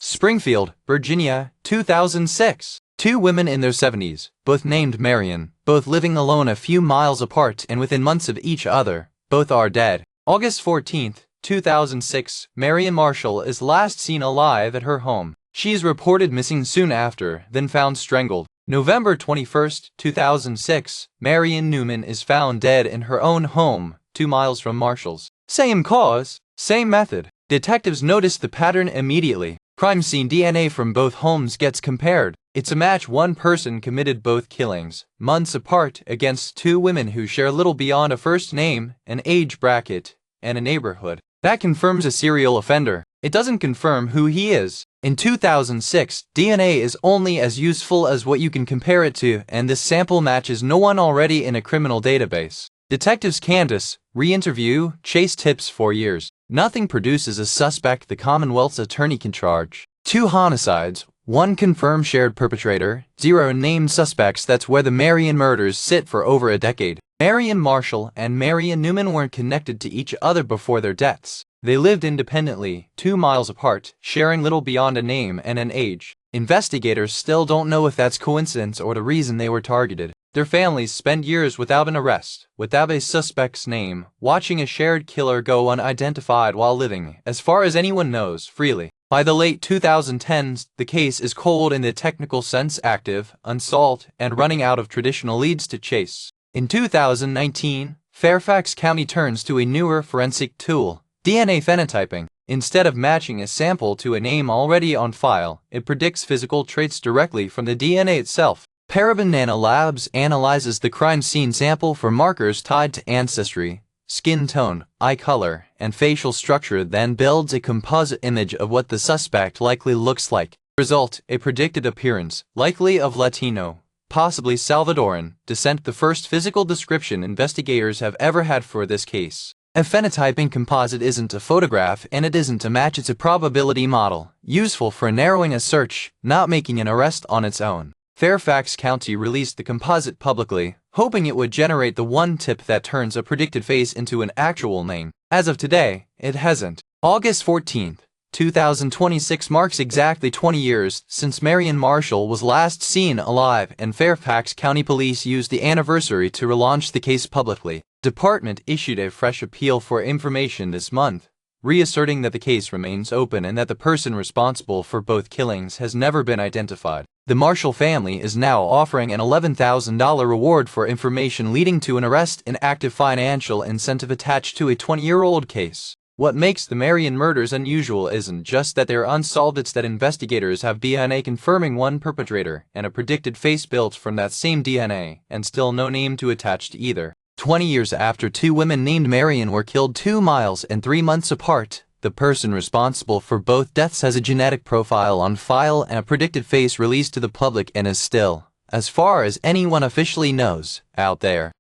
Springfield, Virginia, 2006. Two women in their 70s, both named Marion, both living alone a few miles apart and within months of each other, both are dead. August 14, 2006, Marion Marshall is last seen alive at her home. She is reported missing soon after, then found strangled. November 21, 2006, Marion Newman is found dead in her own home, 2 miles from Marshall's. Same cause, same method. Detectives noticed the pattern immediately. Crime scene DNA from both homes gets compared. It's a match. One person committed both killings, months apart, against two women who share little beyond a first name, an age bracket, and a neighborhood. That confirms a serial offender. It doesn't confirm who he is. In 2006, DNA is only as useful as what you can compare it to, and this sample matches no one already in a criminal database. Detectives Candace, re-interview, chase tips for years. Nothing produces a suspect the Commonwealth's attorney can charge. 2 homicides, 1 confirmed shared perpetrator, 0 named suspects. That's where the Marion murders sit for over a decade. Marion Marshall and Marion Newman weren't connected to each other before their deaths. They lived independently, 2 miles apart, sharing little beyond a name and an age. Investigators still don't know if that's coincidence or the reason they were targeted. Their families spend years without an arrest, without a suspect's name, watching a shared killer go unidentified while living, as far as anyone knows, freely. By the late 2010s, the case is cold in the technical sense, active, unsolved, and running out of traditional leads to chase. In 2019, Fairfax County turns to a newer forensic tool, DNA phenotyping. Instead of matching a sample to a name already on file, it predicts physical traits directly from the DNA itself. Parabon NanoLabs analyzes the crime scene sample for markers tied to ancestry, skin tone, eye color, and facial structure, then builds a composite image of what the suspect likely looks like. Result: a predicted appearance, likely of Latino, possibly Salvadoran, descent. The first physical description investigators have ever had for this case. A phenotyping composite isn't a photograph and it isn't a match, it's a probability model, useful for narrowing a search, not making an arrest on its own. Fairfax County released the composite publicly, hoping it would generate the one tip that turns a predicted face into an actual name. As of today, it hasn't. August 14, 2026 marks exactly 20 years since Marion Marshall was last seen alive, and Fairfax County Police used the anniversary to relaunch the case publicly. Department issued a fresh appeal for information this month, reasserting that the case remains open and that the person responsible for both killings has never been identified. The Marshall family is now offering an $11,000 reward for information leading to an arrest, an active financial incentive attached to a 20-year-old case. What makes the Marion murders unusual isn't just that they're unsolved, it's that investigators have DNA confirming one perpetrator and a predicted face built from that same DNA, and still no name to attach to either. 20 years after 2 women named Marion were killed 2 miles and 3 months apart, the person responsible for both deaths has a genetic profile on file and a predicted face released to the public and is still, as far as anyone officially knows, out there.